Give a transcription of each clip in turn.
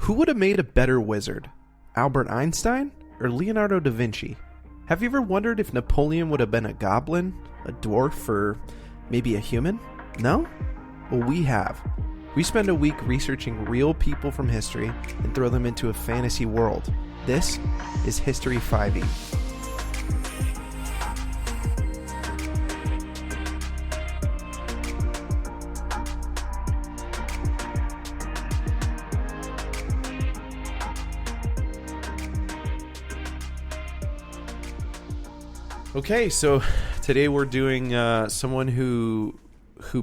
Who would have made a better wizard? Albert Einstein or Leonardo da Vinci? Have you ever wondered if Napoleon would have been a goblin, a dwarf, or maybe a human? No? Well, we have. We spend a week researching real people from history and throw them into a fantasy world. This is History 5e. Okay, so today we're doing someone who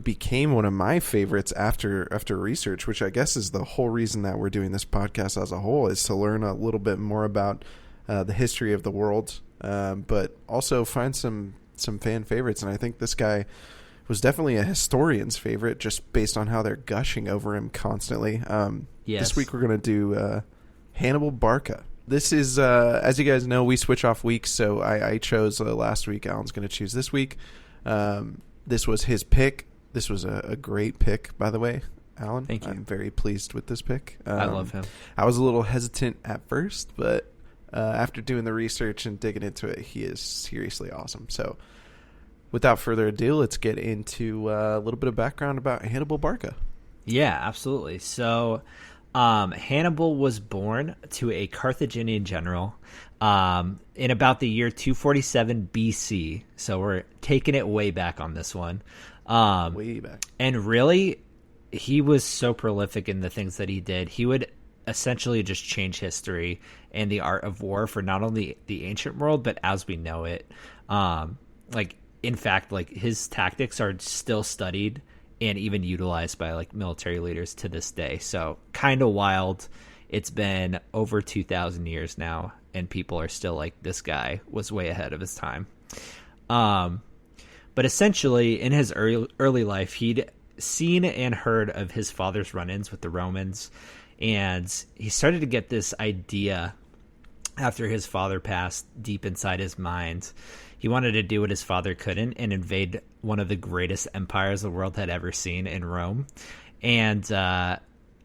became one of my favorites after research, which I guess is the whole reason that we're doing this podcast as a whole, is to learn a little bit more about the history of the world, but also find some fan favorites. And I think this guy was definitely a historian's favorite, just based on how they're gushing over him constantly. Yes. This week we're going to do Hannibal Barca. This is, as you guys know, we switch off weeks, so I chose last week. Alan's going to choose this week. This was his pick. This was a great pick, by the way, Alan. Thank you. I'm very pleased with this pick. I love him. I was a little hesitant at first, but after doing the research and digging into it, he is seriously awesome. So without further ado, let's get into a little bit of background about Hannibal Barca. Yeah, absolutely. So Hannibal was born to a Carthaginian general in about the year 247 BC. So we're taking it way back on this one. Way back. And really, he was so prolific in the things that he did. He would essentially just change history and the art of war for not only the ancient world, but as we know it. In fact, his tactics are still studied and even utilized by military leaders to this day. So kind of wild. It's been over 2,000 years now, and people are still like, this guy was way ahead of his time. But essentially, in his early life, he'd seen and heard of his father's run-ins with the Romans, and he started to get this idea after his father passed deep inside his mind. He wanted to do what his father couldn't and invade one of the greatest empires the world had ever seen in Rome. And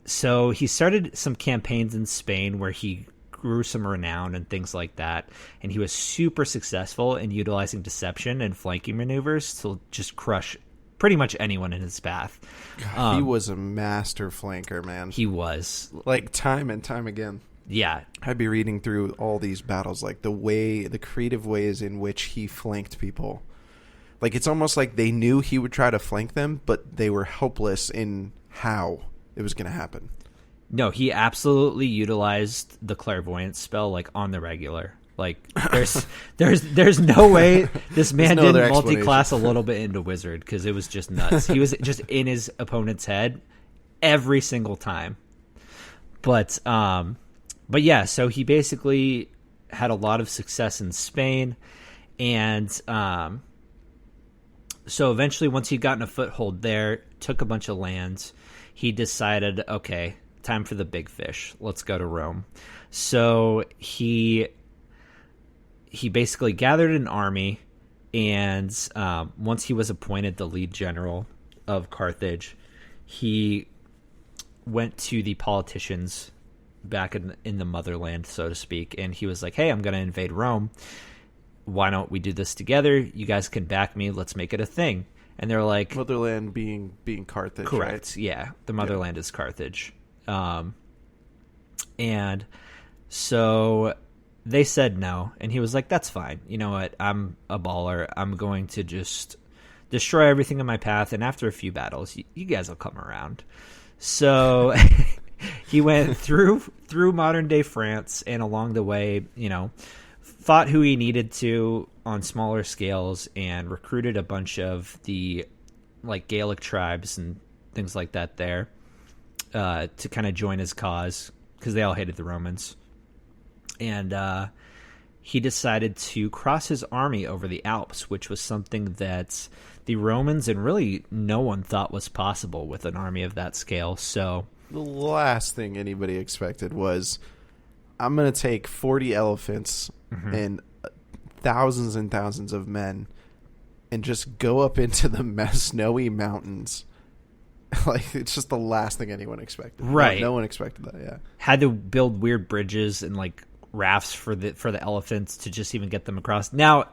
so he started some campaigns in Spain where he grew some renown and things like that. And he was super successful in utilizing deception and flanking maneuvers to just crush pretty much anyone in his path. He was a master flanker, man. He was. Time and time again. Yeah. I'd be reading through all these battles, the creative ways in which he flanked people. It's almost like they knew he would try to flank them, but they were helpless in how it was going to happen. No, he absolutely utilized the clairvoyance spell on the regular. There's no way this man didn't multi-class a little bit into wizard, because it was just nuts. He was just in his opponent's head every single time. But yeah, so he basically had a lot of success in Spain, and so eventually, once he'd gotten a foothold there, took a bunch of lands, he decided, okay, time for the big fish. Let's go to Rome. So he basically gathered an army, and once he was appointed the lead general of Carthage, he went to the politicians back in the motherland, so to speak, and he was like, hey, I'm going to invade Rome. Why don't we do this together? You guys can back me. Let's make it a thing. And they're like... Motherland being Carthage, correct, right? Yeah. The motherland is Carthage. And so they said no, and he was like, that's fine. You know what? I'm a baller. I'm going to just destroy everything in my path, and after a few battles, you guys will come around. So... He went through modern-day France, and along the way, fought who he needed to on smaller scales and recruited a bunch of the, Gaelic tribes and things like that there to kind of join his cause, because they all hated the Romans. And he decided to cross his army over the Alps, which was something that the Romans and really no one thought was possible with an army of that scale. So... the last thing anybody expected was, I'm going to take 40 elephants and thousands and thousands of men and just go up into the snowy mountains Like, it's just the last thing anyone expected. Right. No one expected that, yeah. Had to build weird bridges and, like, rafts for the elephants to just even get them across. Now,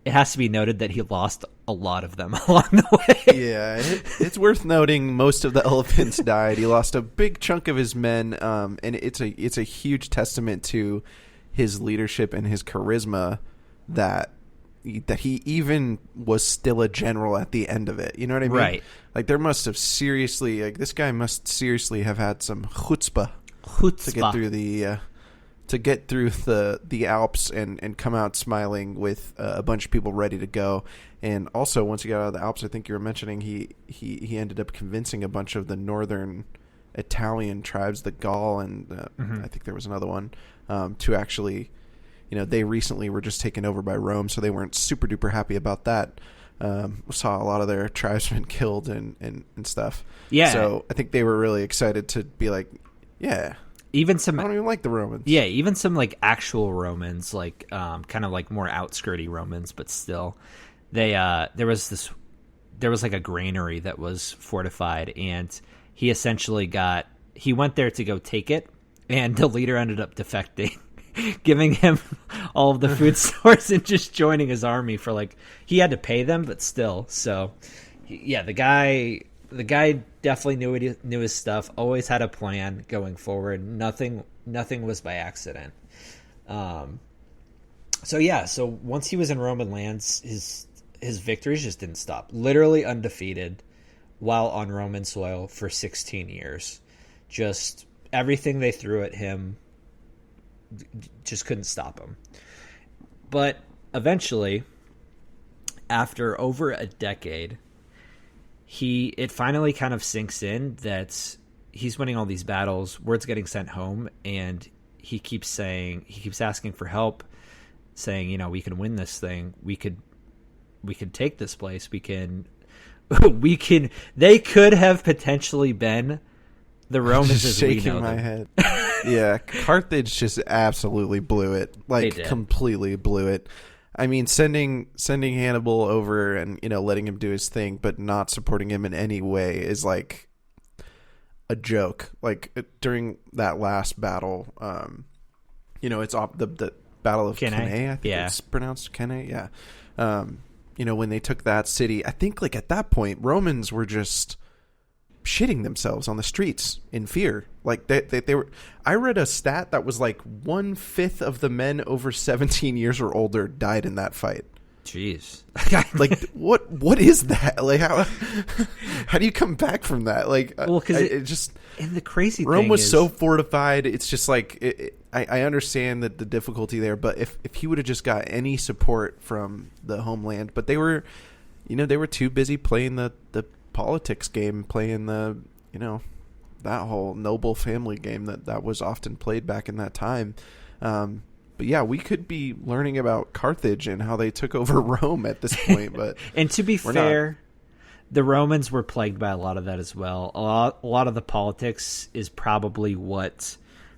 it has to be noted that he lost a lot of them along the way. Yeah, it's worth noting most of the elephants died. He lost a big chunk of his men, and it's a huge testament to his leadership and his charisma that he even was still a general at the end of it. You know what I mean? Right. Like, there must have seriously, like, this guy must seriously have had some chutzpah. To get through the Alps and come out smiling with a bunch of people ready to go. And also, once he got out of the Alps, I think you were mentioning he ended up convincing a bunch of the northern Italian tribes, the Gaul, and I think there was another one, to actually, they recently were just taken over by Rome, so they weren't super duper happy about that. Saw a lot of their tribesmen killed and stuff. Yeah. So I think they were really excited to be like, yeah. Even some, I don't even like the Romans. Yeah, even some like actual Romans, like kind of like more outskirty Romans, but still, they there was like a granary that was fortified, and he went there to go take it, and the leader ended up defecting, giving him all of the food stores and just joining his army for like he had to pay them, but still. So yeah, the guy definitely knew his stuff. Always had a plan going forward. Nothing was by accident. So once he was in Roman lands, his victories just didn't stop. Literally undefeated while on Roman soil for 16 years. Just everything they threw at him just couldn't stop him. But eventually, after over a decade, it finally kind of sinks in that he's winning all these battles, word's getting sent home, and he keeps asking for help, saying, we can win this thing. We could take this place. They could have potentially been the Romans as we know them. Shaking my head. Yeah, Carthage just absolutely blew it. Like, completely blew it. I mean, sending Hannibal over and, letting him do his thing, but not supporting him in any way is like a joke. Like, during that last battle, it's the Battle of Cannae, I think it's pronounced Cannae, yeah. When they took that city, I think, like, at that point, Romans were just shitting themselves on the streets in fear. Like, they were. I read a stat that was like 1/5 of the men over 17 years or older died in that fight. Jeez. Like, what is that? Like, how do you come back from that? Like, well, because and the crazy Rome thing was is, so fortified. It's just like I understand that the difficulty there, but if he would have just got any support from the homeland, but they were too busy playing the politics game, playing the that whole noble family game that was often played back in that time. But yeah, we could be learning about Carthage and how they took over Rome at this point. But and to be fair, the Romans were plagued by a lot of that as well. A lot of the politics is probably what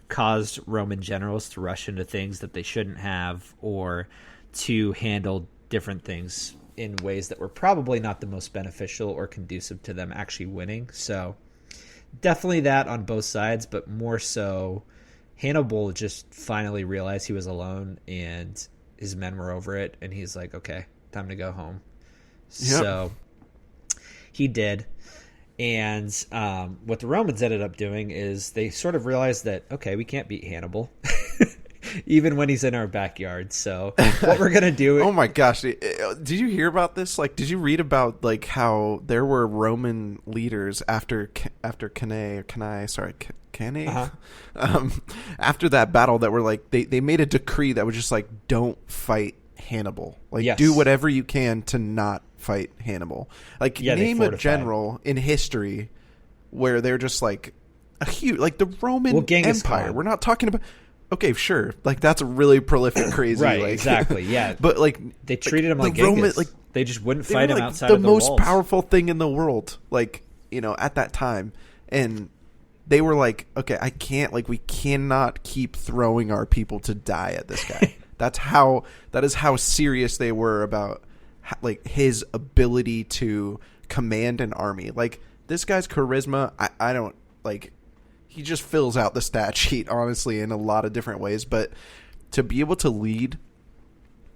caused Roman generals to rush into things that they shouldn't have, or to handle different things in ways that were probably not the most beneficial or conducive to them actually winning. So definitely that on both sides, but more so Hannibal just finally realized he was alone and his men were over it, and he's like, okay, time to go home. Yep. So he did. And what the Romans ended up doing is they sort of realized that, okay, we can't beat Hannibal even when he's in our backyard. So what we're going to do... Oh my gosh. Did you hear about this? Like, did you read about like how there were Roman leaders after Cannae, after that battle that were like, they made a decree that was just like, don't fight Hannibal. Like, yes, do whatever you can to not fight Hannibal. Like, name a general in history where they're just like a huge, like the Roman Empire. We're not talking about... Okay, sure. Like, that's a really prolific, crazy. Right, like, exactly, yeah. But, like... They treated him like Genghis. Like, they just wouldn't fight him outside of the walls. The most powerful thing in the world, like, at that time. And they were like, okay, we cannot keep throwing our people to die at this guy. That is how serious they were about, like, his ability to command an army. Like, this guy's charisma, I don't like. He just fills out the stat sheet, honestly, in a lot of different ways. But to be able to lead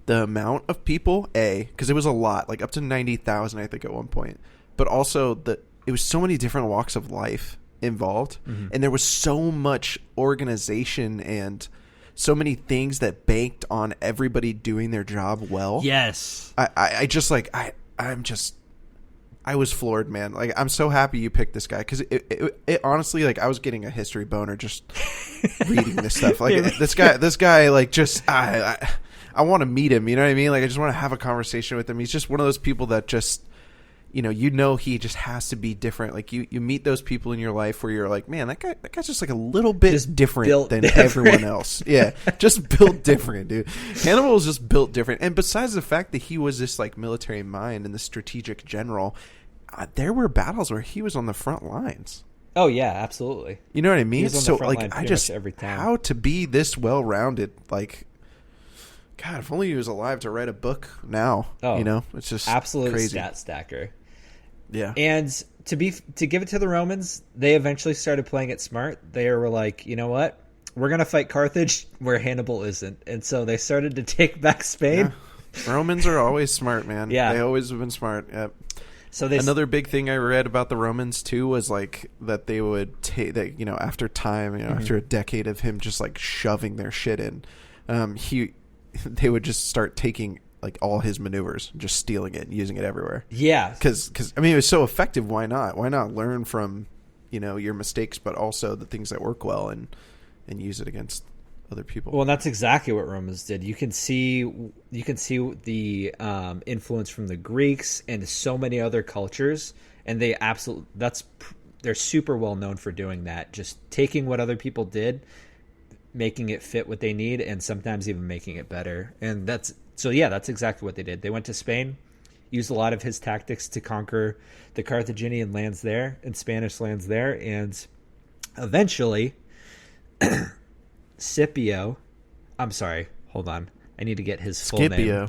the amount of people, because it was a lot, like up to 90,000, I think, at one point. But also it was so many different walks of life involved, and there was so much organization and so many things that banked on everybody doing their job well. Yes, I was floored, man. Like, I'm so happy you picked this guy, because it honestly, like, I was getting a history boner just reading this stuff. Like, this guy, like, just I want to meet him. You know what I mean? Like, I just want to have a conversation with him. He's just one of those people that just, he just has to be different. Like, you meet those people in your life where you're like, man, that guy's just like a little bit just different than everyone else. Yeah, just built different, dude. Hannibal was just built different. And besides the fact that he was this like military mind and the strategic general, there were battles where he was on the front lines. Oh yeah, absolutely. You know what I mean? So like, I just every time. How to be this well-rounded, like, God, if only he was alive to write a book now. Oh, it's just absolute crazy. Stat stacker. Yeah. And to give it to the Romans, they eventually started playing it smart. They were like, you know what? We're going to fight Carthage where Hannibal isn't. And so they started to take back Spain. Yeah. Romans are always smart, man. Yeah. They always have been smart. Yep. So another big thing I read about the Romans too was like that they would take that, after time, after a decade of him just like shoving their shit in, they would just start taking like all his maneuvers, just stealing it and using it everywhere. Yeah. Because I mean, it was so effective. Why not? Why not learn from, your mistakes, but also the things that work well and use it against other people. Well, that's exactly what Romans did. You can see the influence from the Greeks and so many other cultures, and they're super well known for doing that. Just taking what other people did, making it fit what they need, and sometimes even making it better. And that's exactly what they did. They went to Spain, used a lot of his tactics to conquer the Carthaginian lands there and Spanish lands there, and eventually Scipio, I'm sorry, hold on, I need to get his full name.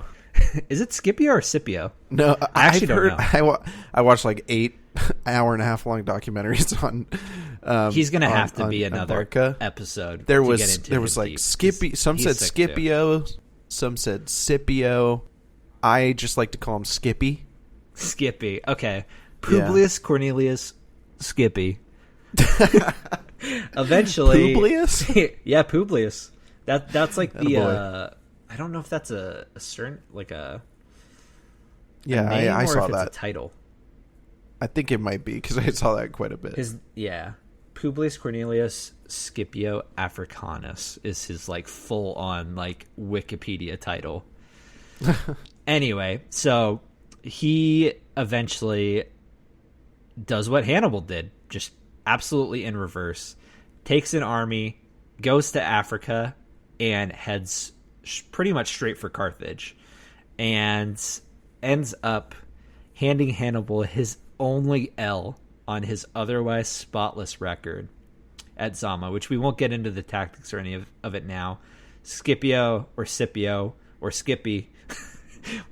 Is it Scipio or Scipio? No, I actually don't know. I watched like 8 hour-and-a-half long documentaries on. He's gonna have to be another episode. There was like Scipio. Some said Scipio. Some said Scipio. I just like to call him Skippy. Skippy. Okay. Publius Cornelius Skippy. Eventually, Publius. Yeah, Publius. That's like the. I don't know if that's a certain like a. Yeah, a name I or saw if that. It's a title. I think it might be because I saw that quite a bit. Publius Cornelius Scipio Africanus is his like full on like Wikipedia title. Anyway, so he eventually does what Hannibal did, just absolutely in reverse. Takes an army, goes to Africa, and heads pretty much straight for Carthage, and ends up handing Hannibal his only L on his otherwise spotless record at Zama, which we won't get into the tactics or any of it now. Scipio or Scipio or Skippy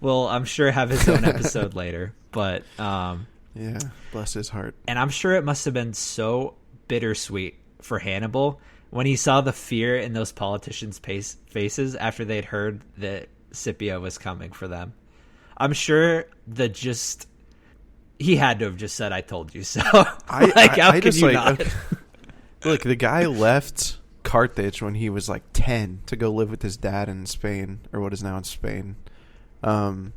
will, I'm sure, have his own episode later. But yeah, bless his heart. And I'm sure it must have been so bittersweet for Hannibal when he saw the fear in those politicians' faces after they'd heard that Scipio was coming for them. I'm sure he had to have just said, "I told you so." How could you not? Okay. Look, the guy left Carthage when he was like 10 to go live with his dad in Spain, or what is now in Spain, and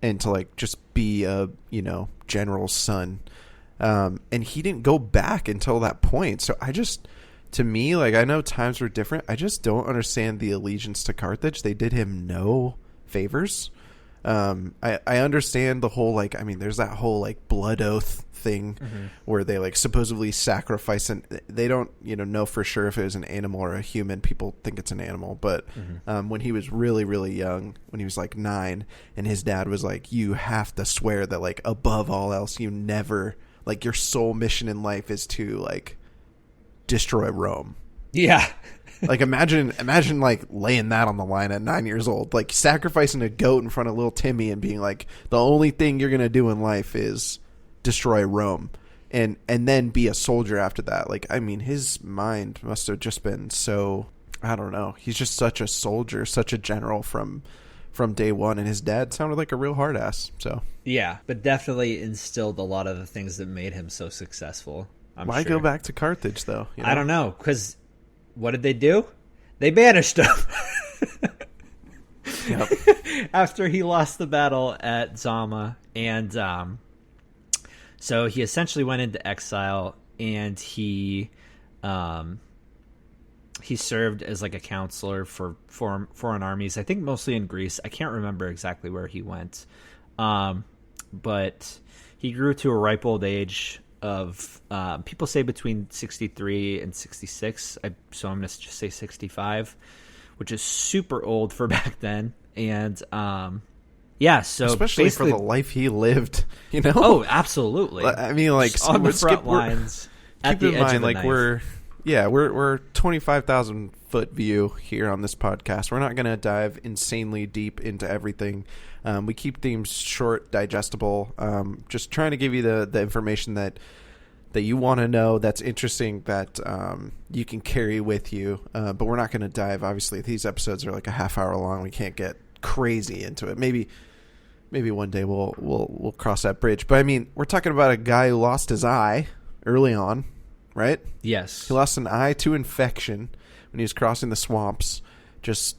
to like just be a general's son, and he didn't go back until that point. So to me, like, I know times were different. I just don't understand the allegiance to Carthage. They did him no favors. I understand the whole, like, I mean, there's that whole like blood oath thing where they like supposedly sacrifice, and they don't know for sure if it was an animal or a human. People think it's an animal, but when he was really, really young, when he was like 9, and his dad was like, you have to swear that like above all else you never, like, your sole mission in life is to like destroy Rome. Yeah. Like, imagine like laying that on the line at 9 years old, like sacrificing a goat in front of little Timmy and being like, the only thing you're going to do in life is destroy Rome. and then be a soldier after that. Like, I mean, his mind must have just been so, I don't know. He's just such a soldier, such a general from day one, and his dad sounded like a real hard ass. So yeah, but definitely instilled a lot of the things that made him so successful. Why go back to Carthage though? You know? I don't know, because what did they do? They banished him. Yep. After he lost the battle at Zama, and so he essentially went into exile, and he served as like a counselor for foreign armies. I think mostly in Greece. I can't remember exactly where he went, but he grew to a ripe old age of people say between 63 and 66. So I'm going to just say 65. Which is super old for back then. And, yeah, so especially for the life he lived, you know? Oh, absolutely. I mean, like, on the front lines, at the edge of the knife. We're 25,000 foot view here on this podcast. We're not going to dive insanely deep into everything. We keep themes short, digestible, just trying to give you the information that you want to know, that's interesting, that you can carry with you. But we're not going to dive. Obviously, these episodes are like a half hour long. We can't get crazy into it. Maybe one day we'll cross that bridge. But I mean, we're talking about a guy who lost his eye early on, right? Yes. He lost an eye to infection when he was crossing the swamps. Just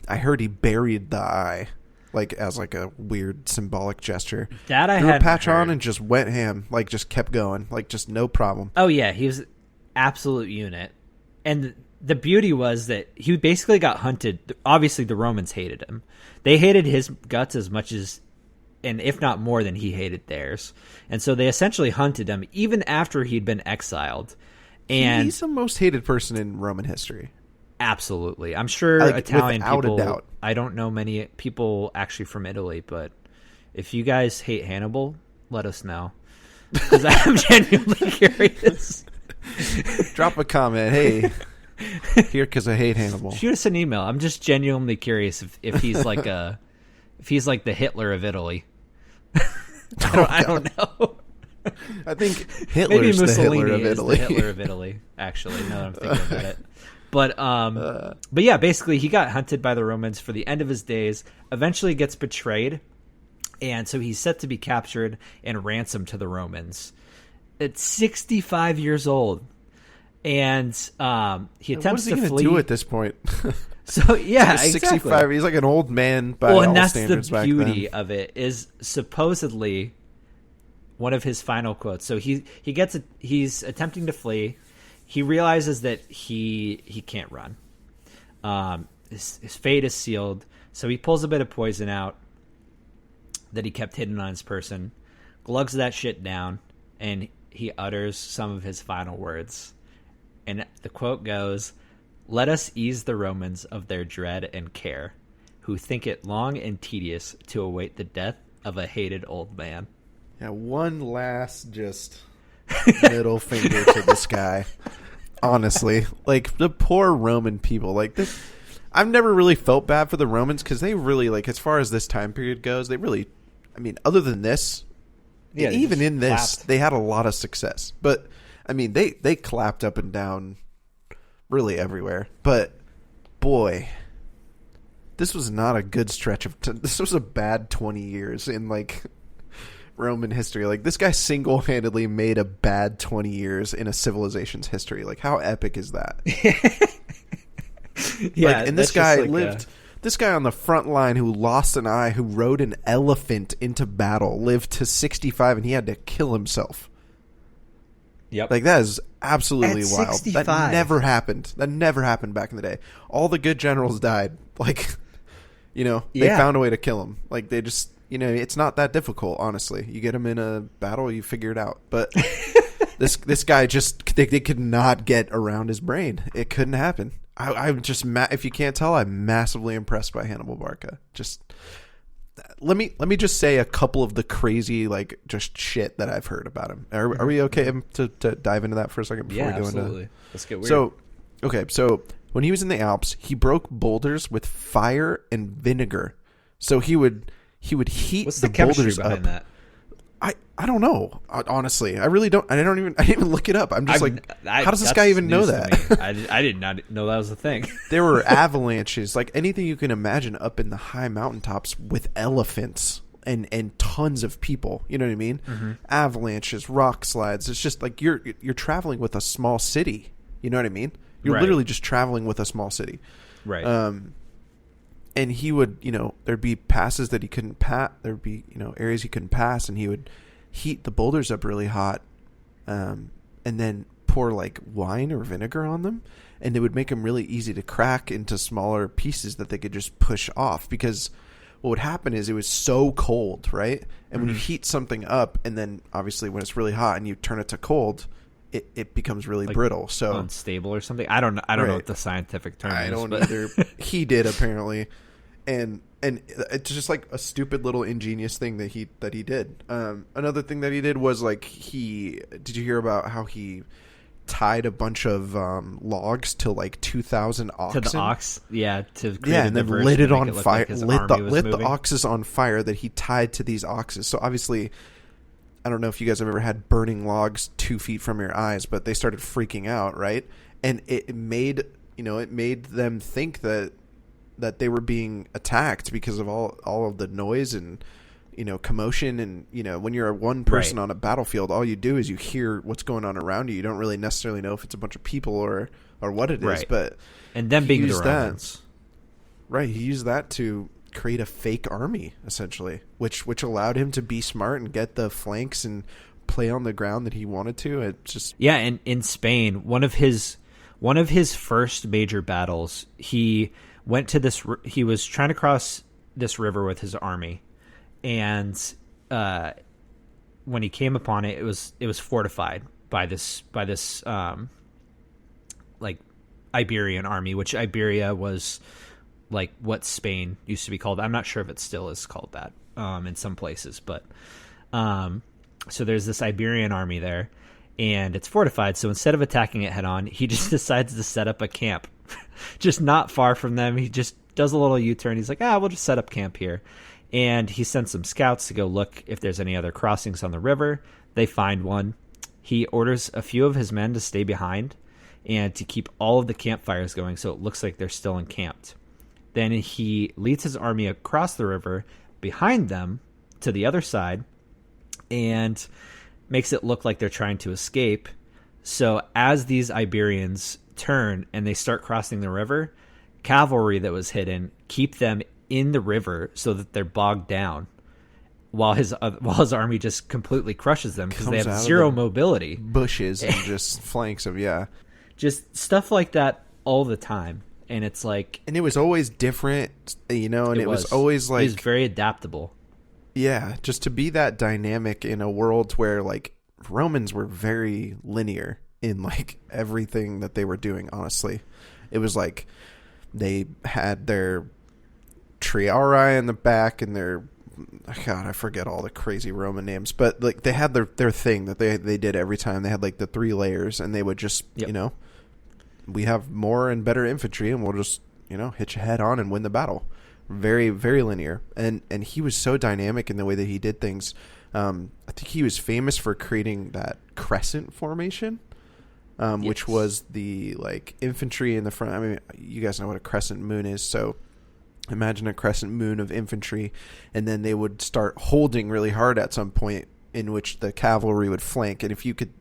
I heard he buried the eye. Like, as like a weird symbolic gesture. That I threw had a patch on and just went ham. Like, just kept going. Like, just no problem. Oh yeah, he was absolute unit. And the beauty was that he basically got hunted. Obviously, the Romans hated him. They hated his guts as much as, and if not more than he hated theirs. And so they essentially hunted him even after he'd been exiled. And he's the most hated person in Roman history. Absolutely. I'm sure Italian people, I don't know many people actually from Italy, but if you guys hate Hannibal, let us know. Because I'm genuinely curious. Drop a comment. Hey, here because I hate Hannibal. Shoot us an email. I'm just genuinely curious if he's like the Hitler of Italy. I don't know. I think Hitler's the Hitler of Italy. The Hitler of Italy, actually, now that I'm thinking about it. But yeah, basically he got hunted by the Romans for the end of his days, eventually gets betrayed, and so he's set to be captured and ransomed to the Romans at 65 years old. And he attempts to flee. What is he going to do at this point? So yeah, he's exactly. 65. He's like an old man by all standards back then. And that's the beauty of it, is supposedly one of his final quotes. So he's attempting to flee. He realizes that he can't run. His fate is sealed. So he pulls a bit of poison out that he kept hidden on his person, glugs that shit down, and he utters some of his final words. And the quote goes, "Let us ease the Romans of their dread and care, who think it long and tedious to await the death of a hated old man." Yeah, one last just middle finger to this guy. Honestly, like, the poor Roman people, like this. I've never really felt bad for the Romans because they really, like, as far as this time period goes, they really, I mean, other than this, yeah, even in this, they had a lot of success. But I mean, they clapped up and down really everywhere. But boy, this was not a good stretch of this was a bad 20 years in, like, Roman history. Like, this guy single-handedly made a bad 20 years in a civilization's history. Like, how epic is that? Yeah, like, and this guy lived. This guy on the front line who lost an eye, who rode an elephant into battle, lived to 65, and he had to kill himself. Yep. Like, that is absolutely At wild. 65. That never happened. That never happened back in the day. All the good generals died. Like, you know, they found a way to kill him. Like, they just, you know, it's not that difficult, honestly. You get him in a battle, you figure it out. But this guy just, they could not get around his brain. It couldn't happen. I'm just, if you can't tell, I'm massively impressed by Hannibal Barca. Just, let me just say a couple of the crazy, like, just shit that I've heard about him. Are we okay to dive into that for a second before we go absolutely. into? Let's get weird. So when he was in the Alps, he broke boulders with fire and vinegar. So he would heat What's the chemistry boulders behind up. that? I don't know. Honestly, I really don't. I didn't even look it up. I'm just how does this guy even know that? I did not know that was a thing. There were avalanches, like anything you can imagine, up in the high mountaintops with elephants and tons of people. You know what I mean? Mm-hmm. Avalanches, rock slides. It's just like you're traveling with a small city. You know what I mean? You're literally just traveling with a small city. Right. And he would, there'd be passes that he couldn't pass. There'd be, areas he couldn't pass, and he would heat the boulders up really hot, and then pour like wine or vinegar on them, and it would make them really easy to crack into smaller pieces that they could just push off. Because what would happen is it was so cold, right? And when you heat something up, and then obviously when it's really hot and you turn it to cold, it becomes really like brittle, so unstable or something. I don't know what the scientific term is. I don't either. He did apparently, and it's just like a stupid little ingenious thing that he did. Another thing that he did was like did you hear about how he tied a bunch of logs to like 2,000 oxen? To the ox, and then lit it on fire. Lit the oxes on fire that he tied to these oxes. So obviously, I don't know if you guys have ever had burning logs 2 feet from your eyes, but they started freaking out, right? And it made them think that they were being attacked because of all of the noise and commotion. And when you're one person on a battlefield, all you do is you hear what's going on around you. You don't really necessarily know if it's a bunch of people or what it is. But and them being the Romans, he used that to create a fake army, essentially, which allowed him to be smart and get the flanks and play on the ground that he wanted to. It just and in Spain, one of his first major battles, he went to this. He was trying to cross this river with his army, and when he came upon it, it was fortified by this like Iberian army, which Iberia was like what Spain used to be called. I'm not sure if it still is called that in some places, but so there's this Iberian army there, and it's fortified. So instead of attacking it head on, he just decides to set up a camp just not far from them. He just does a little U-turn. He's like, we'll just set up camp here. And he sends some scouts to go look if there's any other crossings on the river. They find one. He orders a few of his men to stay behind and to keep all of the campfires going so it looks like they're still encamped. Then he leads his army across the river behind them to the other side and makes it look like they're trying to escape. So as these Iberians turn and they start crossing the river, cavalry that was hidden keep them in the river so that they're bogged down while his army just completely crushes them because they have zero mobility. Bushes and just flanks of, just stuff like that all the time. And it's like, and it was always different, and it was always like, it was very adaptable. Yeah, just to be that dynamic in a world where like Romans were very linear in like everything that they were doing. Honestly, it was like they had their triarii in the back and their, God, I forget all the crazy Roman names, but like they had their thing that they did every time. They had like the 3 layers, and they would just we have more and better infantry, and we'll just hit you head on and win the battle. Very, very linear. And he was so dynamic in the way that he did things. I think he was famous for creating that Crescent Formation, which was the like infantry in the front. I mean, you guys know what a crescent moon is, so imagine a crescent moon of infantry, and then they would start holding really hard at some point in which the cavalry would flank. And if you could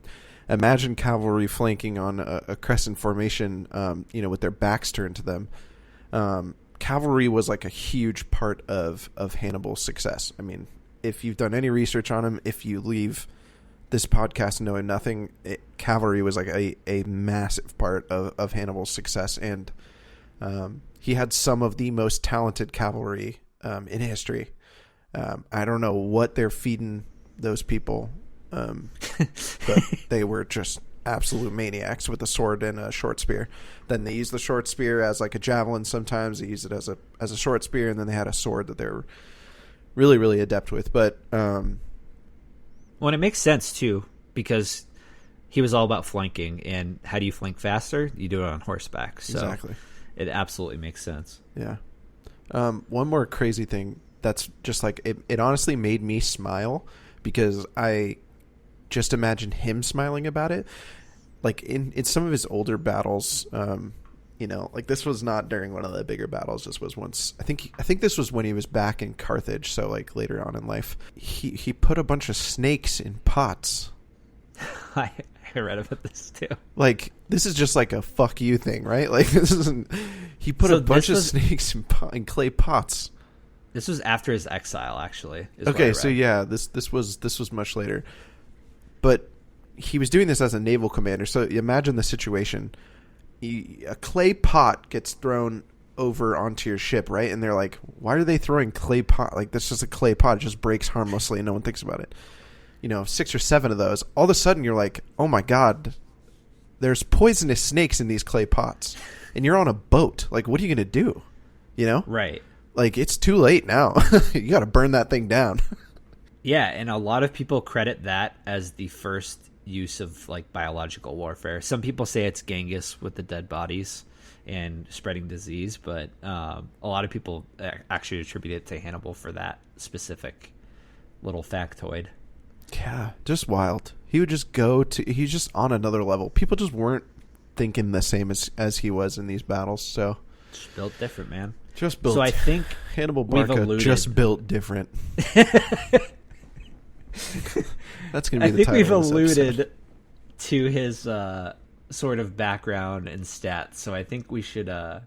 imagine cavalry flanking on a crescent formation, with their backs turned to them, cavalry was like a huge part of Hannibal's success. I mean, if you've done any research on him, if you leave this podcast knowing nothing, cavalry was like a massive part of Hannibal's success. And he had some of the most talented cavalry in history. I don't know what they're feeding those people, but they were just absolute maniacs with a sword and a short spear. Then they use the short spear as like a javelin. Sometimes they use it as a short spear, and then they had a sword that they're really, really adept with. But well, and it makes sense too, because he was all about flanking, and how do you flank faster? You do it on horseback. So exactly, it absolutely makes sense. Yeah. One more crazy thing that's just like it honestly made me smile, because I just imagine him smiling about it. Like in some of his older battles, like this was not during one of the bigger battles. This was once. I think this was when he was back in Carthage. So like later on in life, he put a bunch of snakes in pots. I read about this too. Like this is just like a fuck you thing, right? Like this isn't. He put a bunch of snakes in clay pots. This was after his exile, actually. Okay, so yeah, this was much later, but he was doing this as a naval commander. So imagine the situation: a clay pot gets thrown over onto your ship, right? And they're like, "Why are they throwing clay pot? Like that's just a clay pot; it just breaks harmlessly, and no one thinks about it." 6 or 7 of those. All of a sudden, you're like, "Oh my god, there's poisonous snakes in these clay pots," and you're on a boat. Like, what are you gonna do? Right. Like it's too late now. You got to burn that thing down. Yeah, and a lot of people credit that as the first use of like biological warfare. Some people say it's Genghis with the dead bodies and spreading disease, but a lot of people actually attribute it to Hannibal for that specific little factoid. Yeah, just wild. He would just he's just on another level. People just weren't thinking the same as he was in these battles. So just built different, man. Just built. So I think Hannibal Barca just built different. That's going to be the title. I think we've alluded to his sort of background and stats. So I think we should. I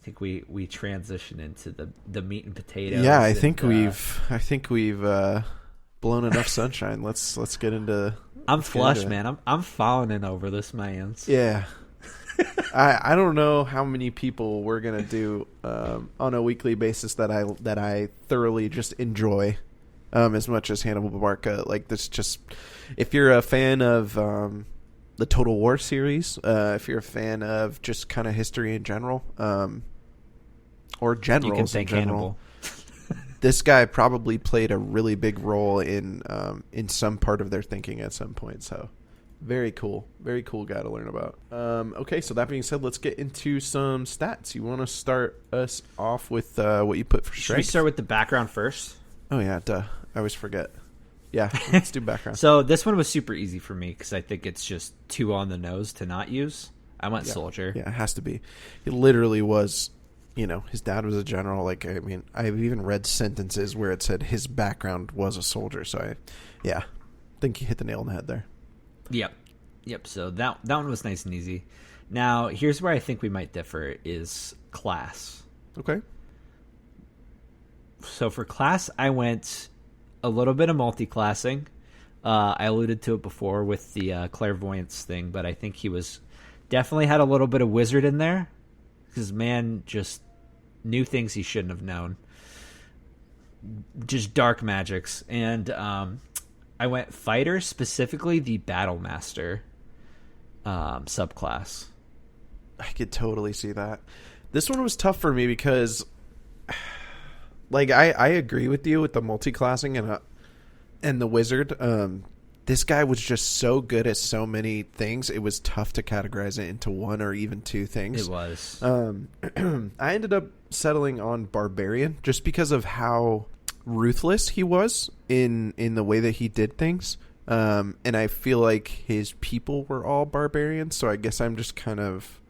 think we transition into the meat and potatoes. Yeah, I think we've blown enough sunshine. Let's get into. I'm flushed, man. I'm fawning over this man's. Yeah. I don't know how many people we're gonna do on a weekly basis that I thoroughly just enjoy as much as Hannibal Barca. Like this, just if you're a fan of the Total War series, if you're a fan of just kind of history in general, or generals you can thank in general, Hannibal. This guy probably played a really big role in some part of their thinking at some point. So. Very cool guy to learn about. Okay, so that being said, let's get into some stats. You want to start us off with what you put for strength? Should we start with the background first? Oh yeah, duh. I always forget. Yeah, let's do background. So this one was super easy for me because I think it's just too on the nose to not use. I went soldier. Yeah, it has to be. It literally was. His dad was a general. Like, I mean, I've even read sentences where it said his background was a soldier. So I think you hit the nail on the head there. Yep. So that one was nice and easy. Now, here's where I think we might differ is class. Okay. So for class, I went a little bit of multi-classing. I alluded to it before with the clairvoyance thing, but I think he was definitely had a little bit of wizard in there because man just knew things he shouldn't have known. Just dark magics. And I went fighter, specifically the battle master subclass. I could totally see that. This one was tough for me because, like, I agree with you with the multi-classing and the wizard. This guy was just so good at so many things. It was tough to categorize it into one or even two things. It was. I ended up settling on barbarian just because of how ruthless he was in the way that he did things, and I feel like his people were all barbarians, so I guess I'm just kind of,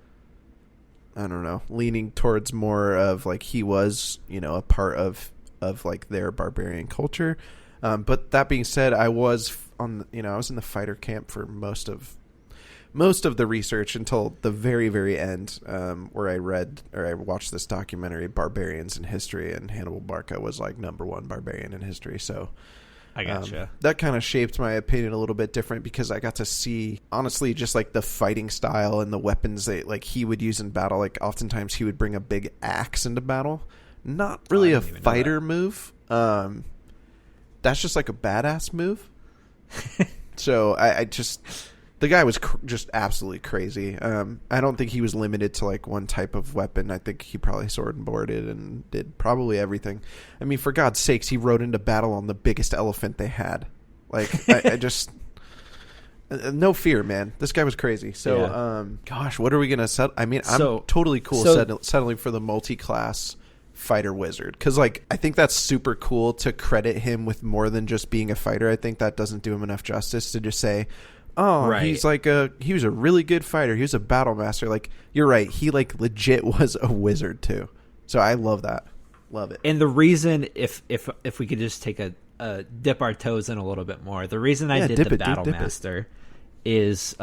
I don't know, leaning towards more of like he was a part of like their barbarian culture, but that being said, I was I was in the fighter camp for most of the research until the very, very end, where I watched this documentary, Barbarians in History, and Hannibal Barca was like #1 barbarian in history. So I gotcha. That kind of shaped my opinion a little bit different because I got to see, honestly, just like the fighting style and the weapons that like he would use in battle. Like oftentimes he would bring a big axe into battle. Not really a fighter move. That's just like a badass move. So I just... The guy was just absolutely crazy. I don't think he was limited to like one type of weapon. I think he probably sword and boarded and did probably everything. I mean, for God's sakes, he rode into battle on the biggest elephant they had. Like, I just... no fear, man. This guy was crazy. So, gosh, what are we going to set? I mean, I'm totally cool settling for the multi-class fighter wizard, because like I think that's super cool to credit him with more than just being a fighter. I think that doesn't do him enough justice to just say, oh, Right. he was a really good fighter, he was a battle master. Like, you're right, he like legit was a wizard too. So I love that. Love it. And the reason, if we could just take a dip our toes in a little bit more, the reason I did the Battle Master is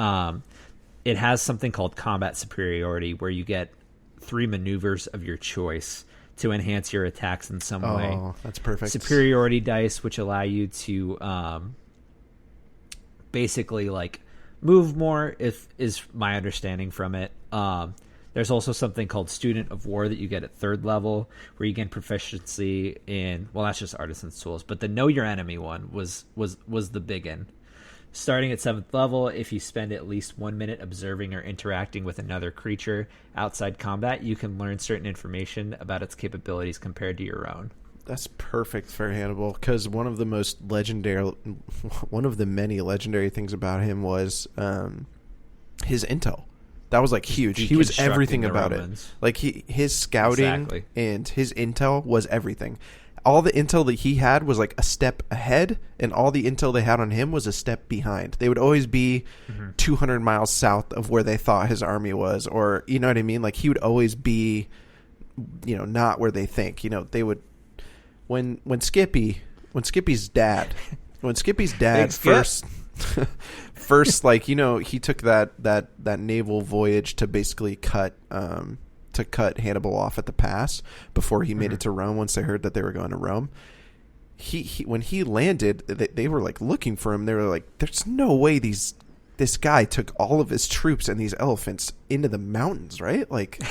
it has something called combat superiority, where you get 3 maneuvers of your choice to enhance your attacks in some way. Oh, that's perfect. Superiority dice, which allow you to basically like move more, is my understanding from it. There's also something called Student of War that you get at 3rd level, where you gain proficiency in, well, that's just Artisan's Tools, but the Know Your Enemy one was the big one. Starting at 7th level, if you spend at least 1 minute observing or interacting with another creature outside combat, you can learn certain information about its capabilities compared to your own. That's perfect for Hannibal, because one of the many legendary things about him was his intel. That was like huge. He was everything about it. Like his scouting and his intel was everything. All the intel that he had was like a step ahead, and all the intel they had on him was a step behind. They would always be 200 miles south of where they thought his army was, or you know what I mean? Like he would always be, not where they think. They would when Skippy's dad first like he took that naval voyage to basically cut Hannibal off at the pass before he made it to Rome. Once they heard that they were going to Rome, he when he landed, they were like looking for him. They were like, there's no way this guy took all of his troops and these elephants into the mountains, right? Like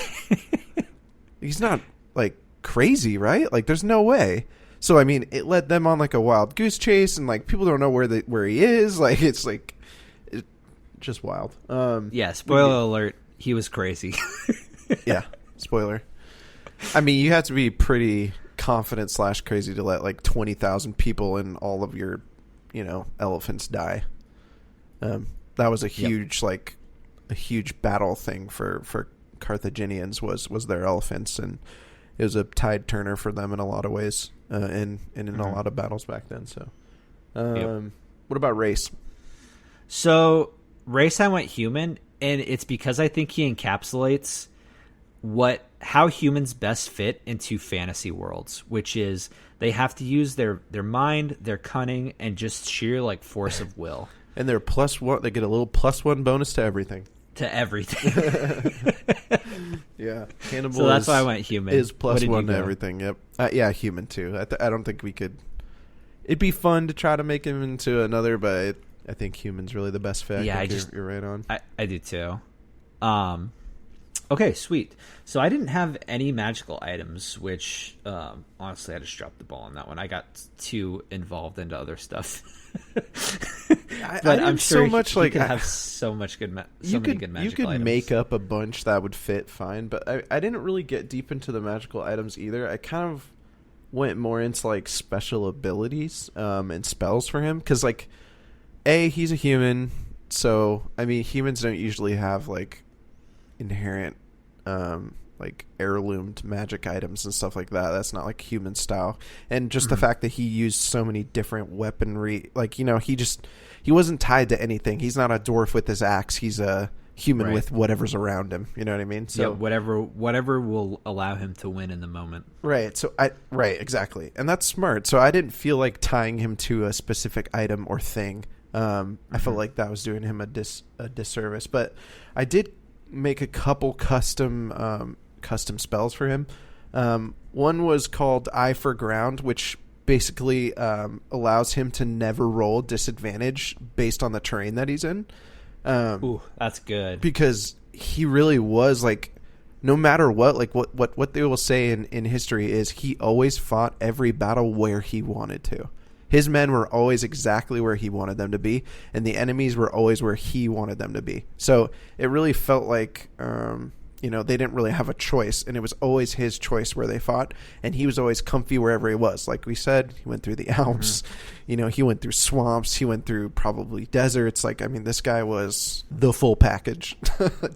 he's not like crazy, right? Like there's no way. So I mean, it led them on like a wild goose chase, and like people don't know where he is. Like it's like just wild. Yeah, spoiler alert, he was crazy. Yeah, spoiler. I mean, you have to be pretty confident / crazy to let like 20,000 people and all of your, elephants die. That was a huge a huge battle thing for Carthaginians was their elephants, and it was a tide turner for them in a lot of ways, and in a lot of battles back then. So, what about race? So race, I went human, and it's because I think he encapsulates how humans best fit into fantasy worlds, which is they have to use their mind, their cunning, and just sheer like force of will. And they're +1. They get a little +1 bonus to everything. To everything. Yeah, Hannibal. So that's why I went human. Is +1 to everything. Yep. Yeah, human too. I don't think we could. It'd be fun to try to make him into another, but I think human's really the best fit. Yeah, you're right on. I do too. Okay, sweet. So I didn't have any magical items, which honestly, I just dropped the ball on that one. I got too involved into other stuff. But I'm sure he could have so many good magical items. You could make up a bunch that would fit fine, but I didn't really get deep into the magical items either. I kind of went more into like special abilities and spells for him, because like he's a human, so I mean humans don't usually have like inherent like heirloomed magic items and stuff like that. That's not like human style. And just the fact that he used so many different weaponry, like he wasn't tied to anything. He's not a dwarf with his axe. He's a human with whatever's around him. You know what I mean? So whatever will allow him to win in the moment. Right. So exactly. And that's smart. So I didn't feel like tying him to a specific item or thing. I felt like that was doing him a disservice, but I did make a couple custom spells for him. One was called Eye for Ground, which basically allows him to never roll disadvantage based on the terrain that he's in. Ooh, that's good. Because he really was like, no matter what, like what they will say in history is he always fought every battle where he wanted to. His men were always exactly where he wanted them to be, and the enemies were always where he wanted them to be. So it really felt like they didn't really have a choice, and it was always his choice where they fought, and he was always comfy wherever he was. Like we said, he went through the Alps, he went through swamps, he went through probably deserts. Like, I mean, this guy was the full package,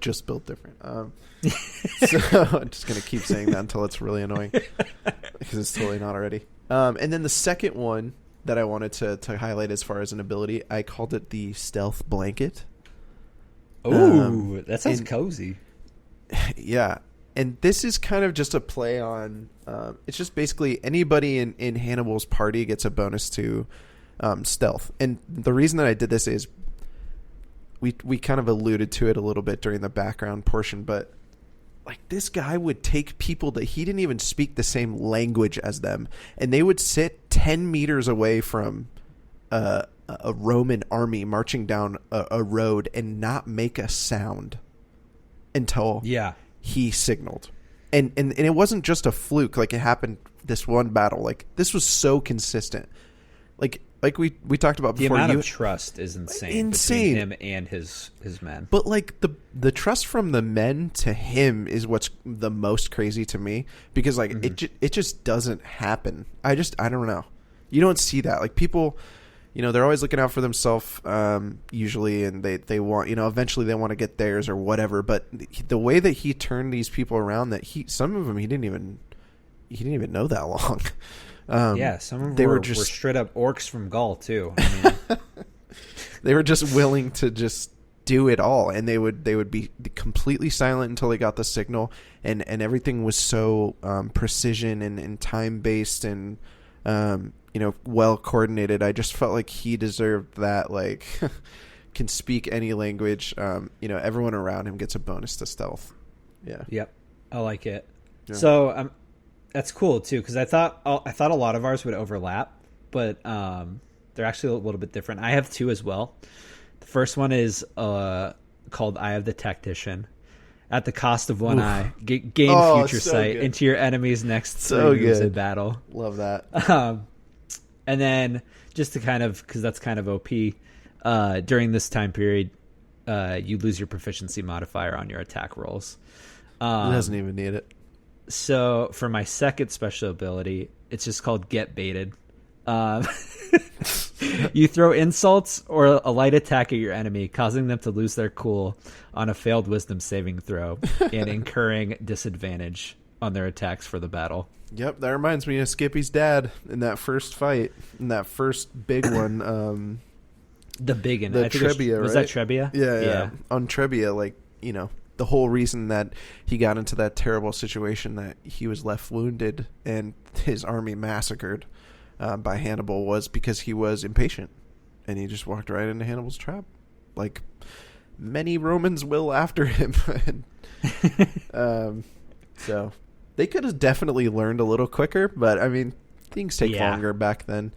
just built different. So I'm just going to keep saying that until it's really annoying, because it's totally not already. And then the second one that I wanted to highlight as far as an ability, I called it the Stealth Blanket. Ooh, that sounds cozy. Yeah, and this is kind of just a play on. It's just basically anybody in Hannibal's party gets a bonus to stealth. And the reason that I did this is we kind of alluded to it a little bit during the background portion, but like this guy would take people that he didn't even speak the same language as them, and they would sit 10 meters away from a Roman army marching down a road and not make a sound until he signaled. And it wasn't just a fluke. Like, it happened this one battle. Like, this was so consistent. Like we talked about before. The amount of trust is insane between him and his men. But like the trust from the men to him is what's the most crazy to me, because like it just doesn't happen. I don't know. You don't see that. Like, people, they're always looking out for themselves, usually, and they want, eventually they want to get theirs or whatever. But the way that he turned these people around, that some of them he didn't even know that long. Some of them were straight up orcs from Gaul too. I mean, they were just willing to just do it all, and they would be completely silent until they got the signal, and everything was so precision and time based and well coordinated. I just felt like he deserved that. Like, can speak any language. Everyone around him gets a bonus to stealth. Yeah. Yep. I like it. Yeah. So that's cool too, because I thought a lot of ours would overlap, but they're actually a little bit different. I have two as well. The first one is called Eye of the Tactician. At the cost of one eye, gain future sight into your enemy's next 3 moves in battle. Love that. And then, just to kind of, because that's kind of OP, during this time period, you lose your proficiency modifier on your attack rolls. It doesn't even need it. So for my second special ability, it's just called Get Baited. You throw insults or a light attack at your enemy, causing them to lose their cool on a failed wisdom saving throw and incurring disadvantage on their attacks for the battle. Yep, that reminds me of Skippy's dad in that first fight, in that first big one. The big one. The Trebia, was that Trebia? Yeah. On Trebia, like, the whole reason that he got into that terrible situation, that he was left wounded and his army massacred by Hannibal, was because he was impatient, and he just walked right into Hannibal's trap, like many Romans will after him. So they could have definitely learned a little quicker, but I mean, things take longer back then.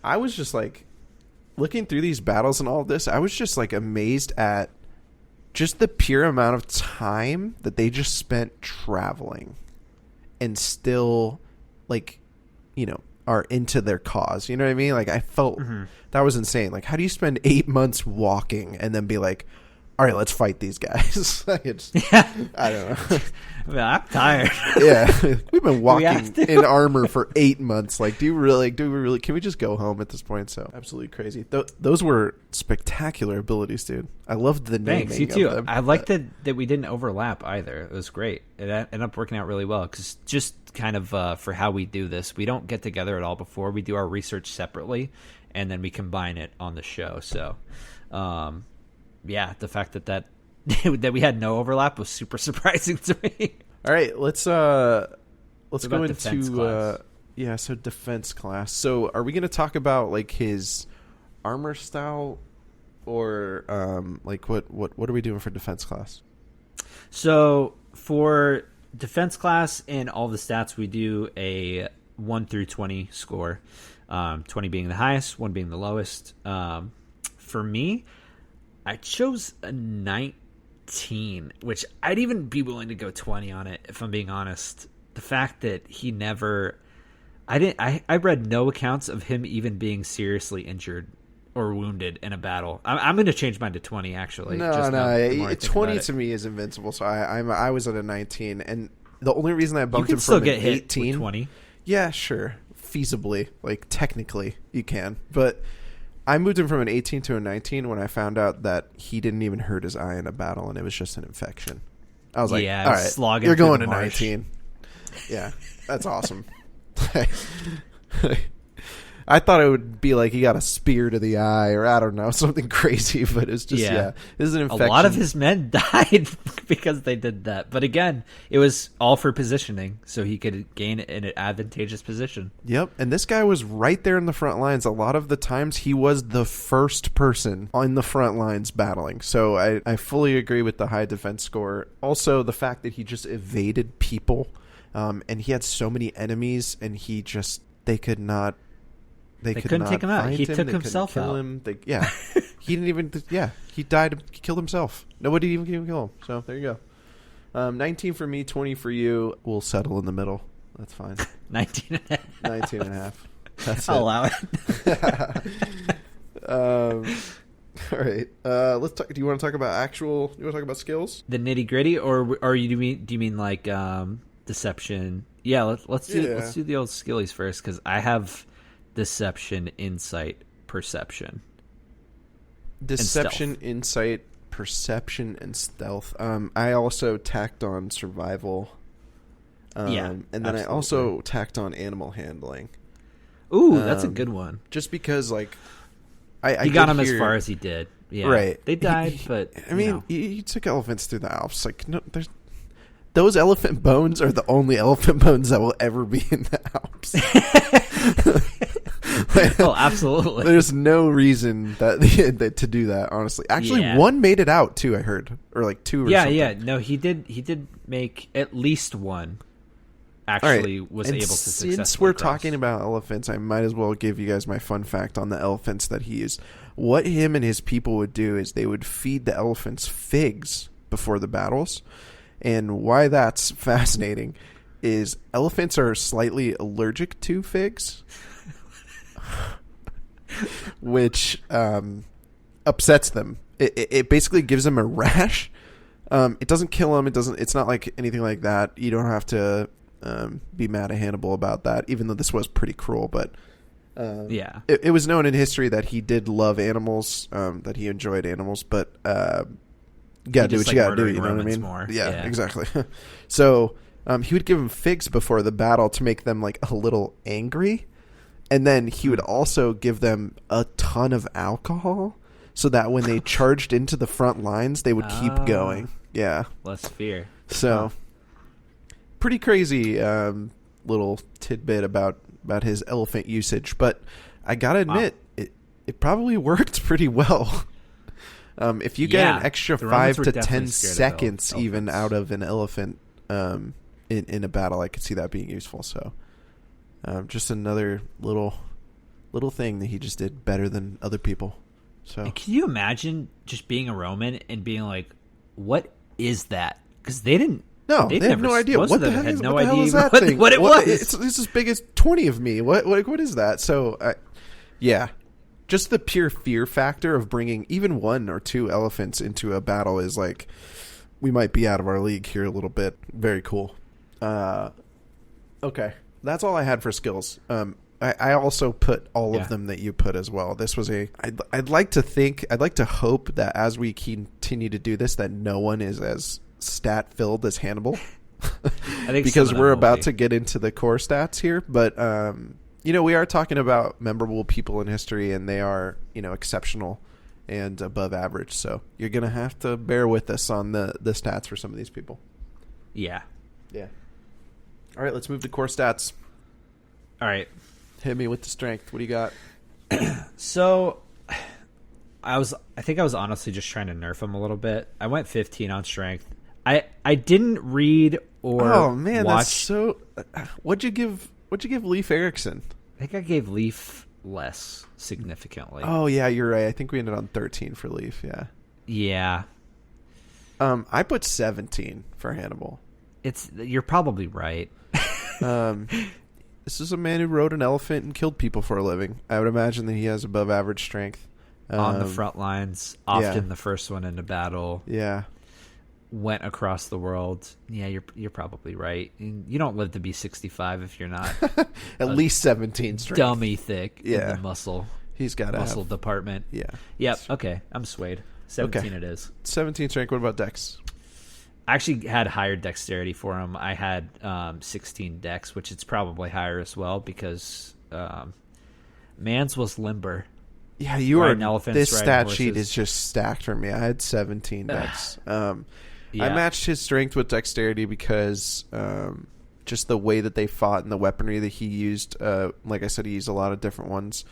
I was just like, looking through these battles and all of this, I was just like amazed at just the pure amount of time that they just spent traveling and still, like, are into their cause. You know what I mean? Like, I felt that was insane. Like, how do you spend 8 months walking and then be like, all right, let's fight these guys? I don't know. Well, I'm tired. Yeah. We've been walking in armor for 8 months. Like, do we really, can we just go home at this point? So, absolutely crazy. Those were spectacular abilities, dude. I loved the naming. Thanks, you too. Of them. I liked that we didn't overlap either. It was great. It ended up working out really well, because just kind of for how we do this, we don't get together at all before. We do our research separately, and then we combine it on the show. So, the fact that we had no overlap was super surprising to me. All right, let's go into defense class. So defense class. So are we going to talk about like his armor style, or like what are we doing for defense class? So for defense class and all the stats, we do a 1 through 20 score. 20 being the highest, 1 being the lowest. For me, I chose a 19, which I'd even be willing to go 20 on it, if I'm being honest. The fact that he never... I read no accounts of him even being seriously injured or wounded in a battle. I'm going to change mine to 20, actually. No, 20 to me is invincible, so I was at a 19, and the only reason I bumped him from an 18... 20? Yeah, sure. Feasibly. Like, technically, you can. But I moved him from an 18 to a 19 when I found out that he didn't even hurt his eye in a battle, and it was just an infection. I was like, all right, you're going to 19. Yeah, that's awesome. I thought it would be like he got a spear to the eye, or I don't know, something crazy, but it's just, this is an infection. A lot of his men died because they did that. But again, it was all for positioning, so he could gain an advantageous position. Yep, and this guy was right there in the front lines. A lot of the times, he was the first person on the front lines battling. So I fully agree with the high defense score. Also, the fact that he just evaded people, and he had so many enemies, and they could not... They couldn't take him out. He took himself out. He didn't even... Yeah, he died. He killed himself. Nobody even can kill him. So, there you go. 19 for me, 20 for you. We'll settle in the middle. That's fine. 19 and a half. 19 and a half. That's I'll allow it. All right. Let's talk... Do you want to talk about skills? The nitty-gritty, or do you mean like deception? Yeah, let's do the old skillies first, because I have... Deception, insight, perception. Deception, insight, perception, and stealth. I also tacked on survival. And then absolutely. I also tacked on animal handling. Ooh, that's a good one. Just because, like, he got him as far as he did. Yeah, right. They died, but I mean, you took elephants through the Alps. Like, no, those elephant bones are the only elephant bones that will ever be in the Alps. Oh, absolutely. There's no reason that to do that, honestly. Actually, one made it out too, I heard, or like two or something. Yeah. No, he did make at least one. Actually, was able to successfully Since we're cross. talking about elephants, I might as well give you guys my fun fact on the elephants that he used. What him and his people would do is they would feed the elephants figs before the battles. And why that's fascinating is elephants are slightly allergic to figs, which upsets them. It basically gives them a rash. It doesn't kill them. It's not like anything like that. You don't have to be mad at Hannibal about that, even though this was pretty cruel. But it was known in history that he did love animals, that he enjoyed animals, but you gotta do what you gotta do. You know what I mean? Yeah, exactly. So he would give them figs before the battle to make them like a little angry. And then he would also give them a ton of alcohol so that when they charged into the front lines, they would keep going. Yeah. Less fear. So, pretty crazy little tidbit about his elephant usage. But I got to admit, it probably worked pretty well. If you get an extra 5 to 10 seconds even out of an elephant in a battle, I could see that being useful. So... just another little thing that he just did better than other people. So, and can you imagine just being a Roman and being like, "What is that?" Because they didn't. No, they have no idea. What the hell is that thing? What it was? It's as big as 20 of me. What is that? So, just the pure fear factor of bringing even 1 or 2 elephants into a battle is like, we might be out of our league here a little bit. Very cool. Okay. That's all I had for skills. I also put all of them that you put as well. This was I'd like to hope that as we continue to do this, that no one is as stat filled as Hannibal. I think because we're about to get into the core stats here. But, we are talking about memorable people in history, and they are, exceptional and above average. So you're going to have to bear with us on the stats for some of these people. Yeah. Yeah. All right, let's move to core stats. All right. Hit me with the strength. What do you got? So, I think I was honestly just trying to nerf him a little bit. I went 15 on strength. I didn't read or watch. That's so... What'd you give Leif Erikson? I think I gave Leif less significantly. Oh, yeah, you're right. I think we ended on 13 for Leif, yeah. Yeah. I put 17 for Hannibal. You're probably right. This is a man who rode an elephant and killed people for a living. I would imagine that he has above average strength. on the front lines, often the first one into battle. Yeah. Went across the world. Yeah, you're probably right. You don't live to be 65 if you're not at least 17 strength. Dummy thick in the muscle. He's got muscle department. Yeah. Yep. Okay, I'm swayed. 17 it is. 17 strength. What about dex? I actually had higher dexterity for him. I had 16 dex, which is probably higher as well because Mans was limber. Yeah, you are. Elephants, this stat horses. sheet is just stacked for me. I had 17 dex. I matched his strength with dexterity because just the way that they fought and the weaponry that he used. Like I said, he used a lot of different ones.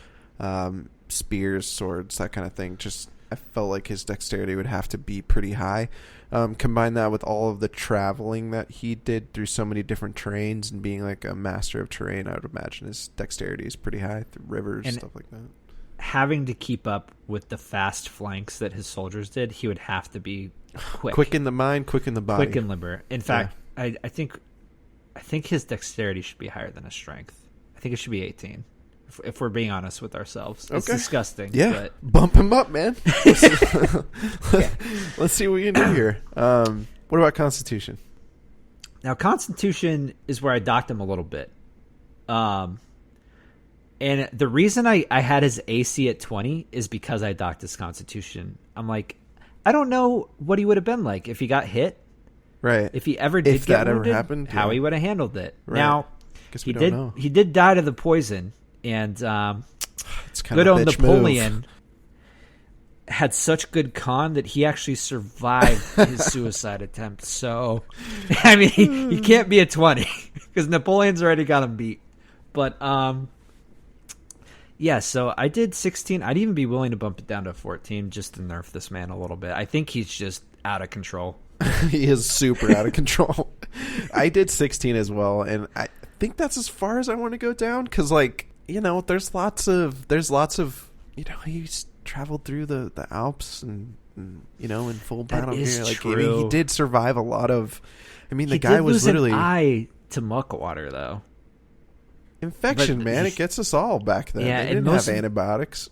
Spears, swords, that kind of thing. Just I felt like his dexterity would have to be pretty high. Combine that with all of the traveling that he did through so many different terrains and being like a master of terrain, I would imagine his dexterity is pretty high through rivers, and stuff like that. Having to keep up with the fast flanks that his soldiers did, he would have to be quick. Quick in the mind, quick in the body. Quick and limber. In fact, I think his dexterity should be hher than his strength. I think it should be 18. If we're being honest with ourselves. It's disgusting. Yeah. But bump him up, man. Let's see what we can do here. What about Constitution? Now, Constitution is where I docked him a little bit. And the reason I had his AC at 20 is because I docked his Constitution. I'm like, I don't know what he would have been like if he got hit. Right. If he ever did get wounded, ever happened, how he would have handled it. Right. Now, Guess we don't know. He did die to the poison. And it's kind good of old Napoleon move. Had such good con that he actually survived his suicide attempt. So, I mean, he can't be a 20 because Napoleon's already got him beat. But, yeah, so I did 16. I'd even be willing to bump it down to 14 just to nerf this man a little bit. I think he's just out of control. He is super out of control. I did 16 as well, and I think that's as far as I want to go down because, like, you know, there's lots of, you know, he's traveled through the Alps and you know, in full battle here. Like, I mean, he did survive a lot of. I mean, the guy was literally an eye to muck water though. Infection, but man, it gets us all back then. Yeah, they didn't have antibiotics.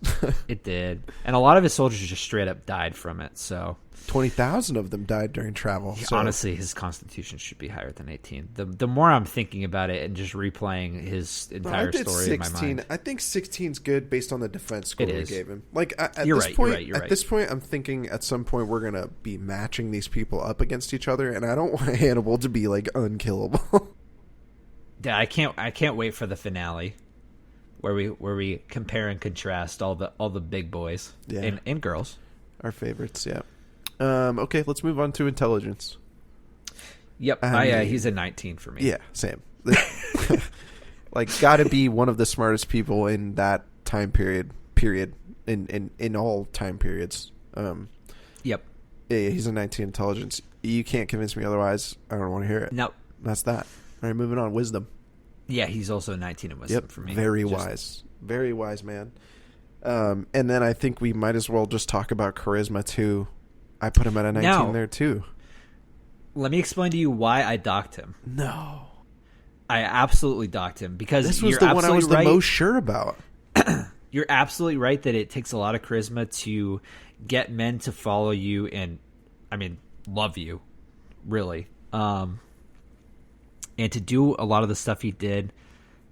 It did, and a lot of his soldiers just straight up died from it. So 20,000 of them died during travel. So. Honestly, his Constitution should be higher than 18. The more I'm thinking about it and just replaying his entire story in my mind. I think 16's good based on the defense score we gave him. Like at this point, I'm thinking at some point we're gonna be matching these people up against each other, and I don't want Hannibal to be like unkillable. Yeah, I can't wait for the finale, where we compare and contrast all the big boys and girls, our favorites. Yeah. Okay, let's move on to intelligence. Yep, he's a 19 for me. Yeah, same. Like, gotta be one of the smartest people in that time period. In all time periods. Yep. Yeah, he's a 19 intelligence. You can't convince me otherwise. I don't want to hear it. No, that's that. All right, moving on. Wisdom. Yeah, he's also 19 in wisdom for me. Very wise. Very wise man. And then I think we might as well just talk about charisma too. I put him at a 19 there too. Let me explain to you why I docked him. No. I absolutely docked him because this was the one I was the most sure about. You're absolutely right that it takes a lot of charisma to get men to follow you and, I mean, love you, really. And to do a lot of the stuff he did,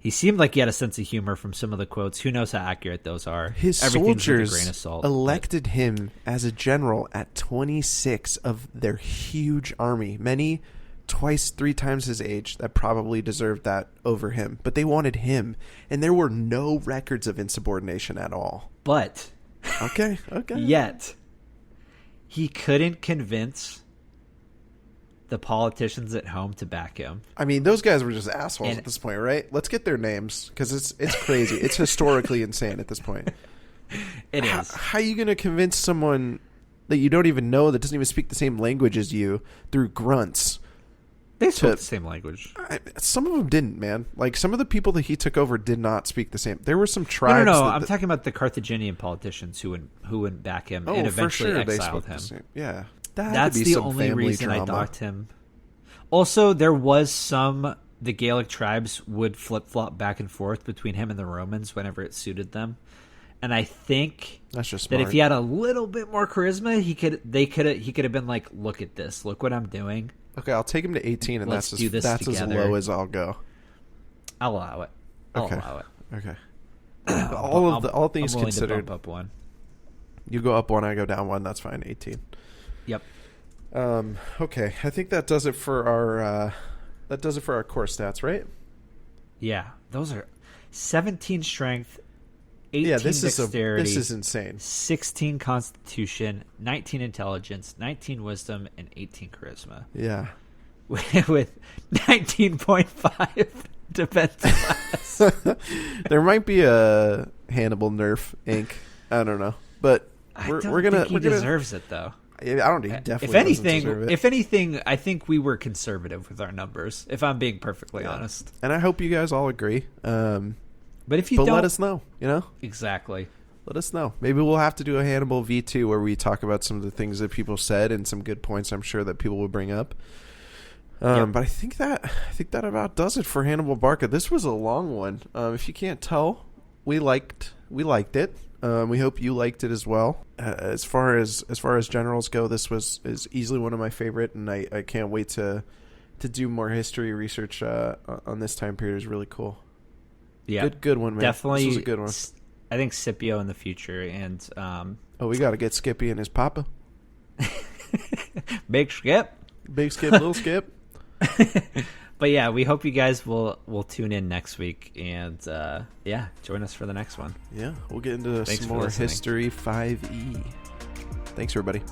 he seemed like he had a sense of humor from some of the quotes. Who knows how accurate those are? His soldiers elected him as a general at 26 of their huge army. Many twice, 3 times his age that probably deserved that over him. But they wanted him. And there were no records of insubordination at all. But. Okay. Yet. He couldn't convince the politicians at home to back him. I mean, those guys were just assholes at this point, right? Let's get their names because it's crazy. It's historically insane at this point. It is. How are you going to convince someone that you don't even know that doesn't even speak the same language as you through grunts? They spoke the same language. Some of them didn't, man. Like, some of the people that he took over did not speak the same. There were some tribes. No. I'm talking about the Carthaginian politicians who wouldn't back him and eventually exiled him. Yeah. That's the only reason I docked him. Also, there was the Gaelic tribes would flip-flop back and forth between him and the Romans whenever it suited them. And I think that's just that smart. if he had a little bit more charisma, he could have been like, look at this, look what I'm doing. Okay, I'll take him to 18, and Let's do this that's as together. low as I'll go. I'll allow it. Okay. Okay. all things I'm willing considered, to bump up one. You go up one, I go down one. That's fine. 18. Yep. Okay, I think that does it for our core stats, right? Yeah, those are 17 strength, 18 dexterity. This is insane. 16 constitution, 19 intelligence, 19 wisdom, and 18 charisma. Yeah. With 19.5 defense class. There might be a Hannibal nerf ink. I don't know, but we're gonna. He deserves it though. I don't. He definitely. If anything, I think we were conservative with our numbers. If I'm being perfectly honest, and I hope you guys all agree. But if you don't, let us know. Exactly. Let us know. Maybe we'll have to do a Hannibal V2 where we talk about some of the things that people said and some good points I'm sure that people will bring up. But I think that about does it for Hannibal Barca. This was a long one. If you can't tell, we liked it. We hope you liked it as well. As far as generals go, this is easily one of my favorite, and I can't wait to do more history research on this time period. Is really cool. Yeah, good one, man. Definitely, this was a good one. I think Scipio in the future, and we got to get Skippy and his papa. Big Skip, little Skip. But yeah, we hope you guys will tune in next week, and join us for the next one. Yeah, we'll get into some more History 5e. Thanks, everybody.